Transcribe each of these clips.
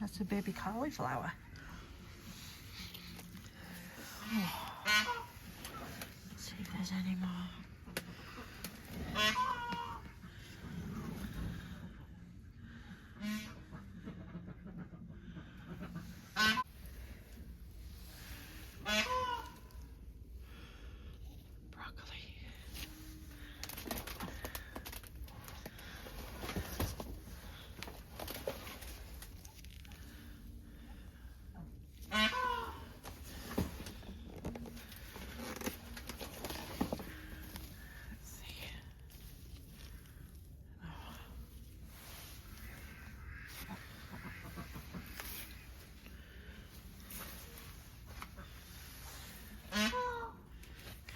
That's a baby cauliflower. Oh. Let's see if there's any more.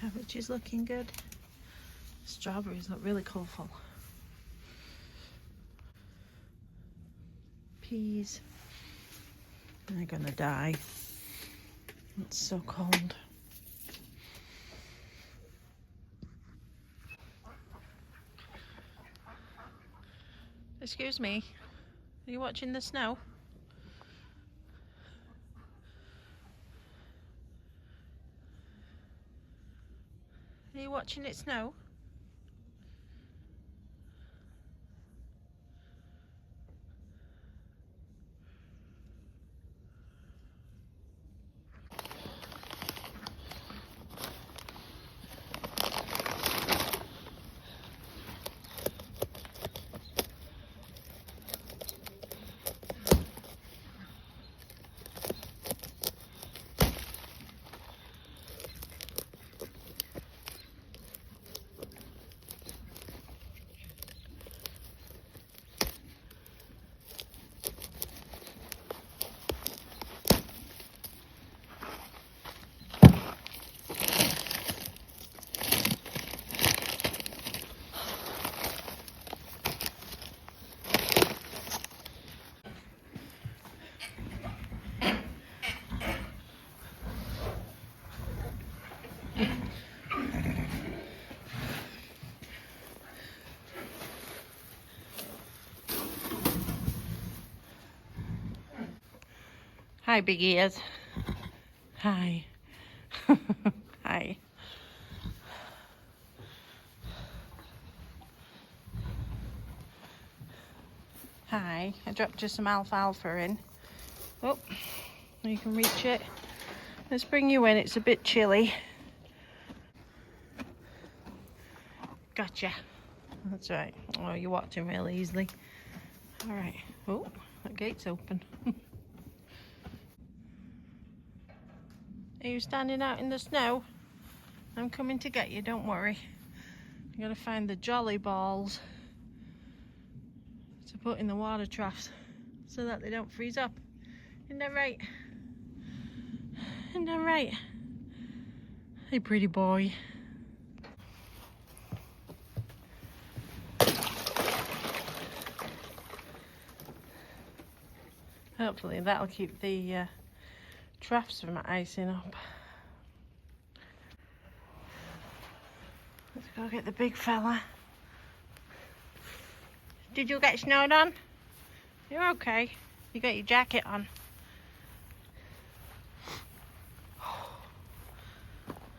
Cabbage is looking good. Strawberries look really colourful. Peas. They're gonna die. It's so cold. Excuse me, are you watching the snow? Are you watching it snow? Hi, big ears. Hi. Hi. Hi. I dropped you some alfalfa in. Oh, you can reach it. Let's bring you in. It's a bit chilly. Gotcha. That's right. Oh, you walked in really easily. All right. Oh, that gate's open. Are you standing out in the snow? I'm coming to get you, don't worry. You gotta find the jolly balls to put in the water troughs so that they don't freeze up. Isn't that right? Isn't that right? Hey, pretty boy. Hopefully that'll keep the troughs from icing up. Let's go get the big fella. Did you get snowed on? You're okay. You got your jacket on.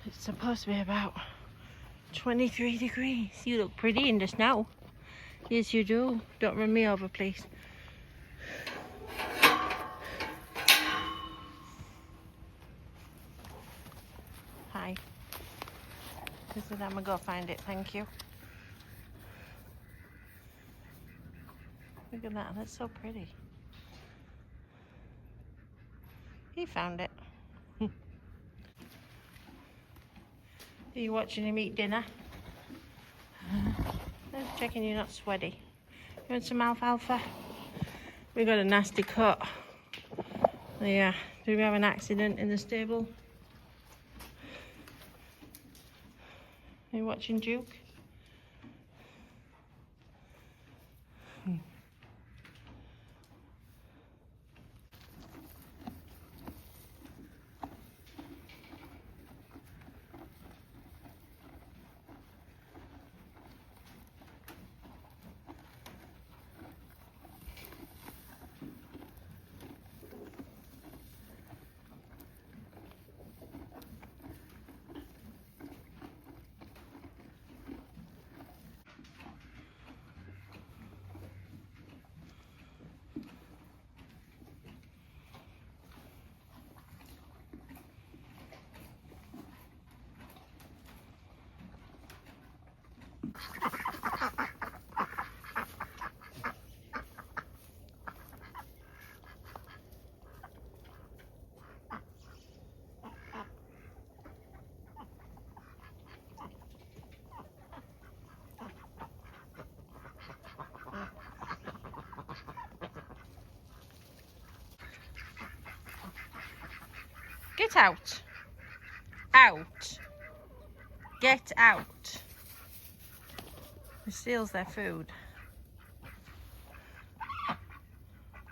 It's supposed to be about 23 degrees. You look pretty in the snow. Yes, you do. Don't run me over, please. Hi. This is I'm gonna go find it. Thank you. Look at that. That's so pretty. He found it. Are you watching him eat dinner? Just checking you're not sweaty. You want some alfalfa? We got a nasty cut. Yeah. Did we have an accident in the stable? Are you watching Duke? Get out. Out. Get out. He steals their food.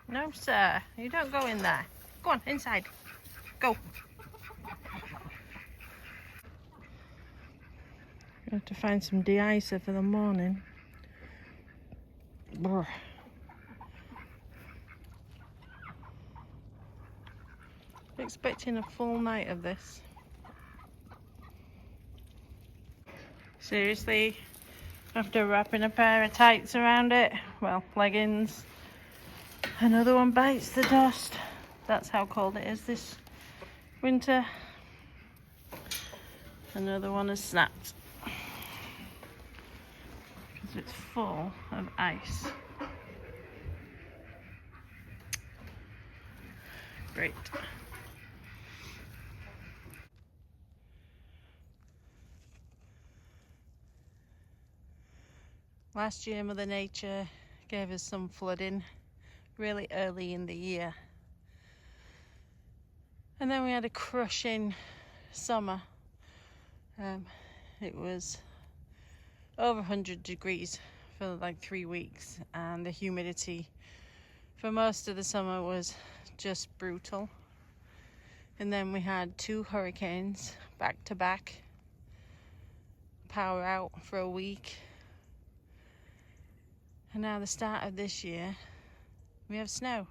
No, sir. You don't go in there. Go on, inside. Go. We have to find some de-icer for the morning. Brr. Expecting a full night of this. Seriously, after wrapping a pair of tights around it, well, leggings, another one bites the dust. That's how cold it is this winter. Another one has snapped because it's full of ice. Great. Last year, Mother Nature gave us some flooding really early in the year. And then we had a crushing summer. It was over 100 degrees for like 3 weeks, and the humidity for most of the summer was just brutal. And then we had 2 hurricanes back to back, power out for a week. And now the start of this year, we have snow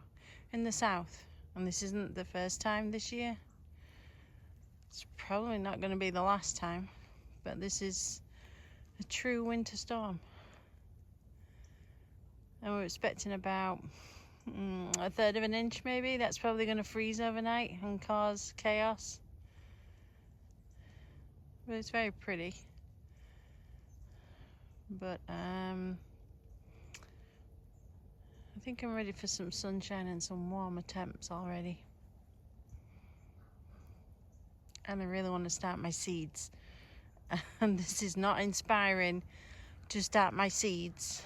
in the south. And this isn't the first time this year. It's probably not going to be the last time. But this is a true winter storm. And we're expecting about a third of an inch maybe. That's probably going to freeze overnight and cause chaos. But it's very pretty. But I think I'm ready for some sunshine and some warmer temps already. And I really want to start my seeds. And this is not inspiring to start my seeds.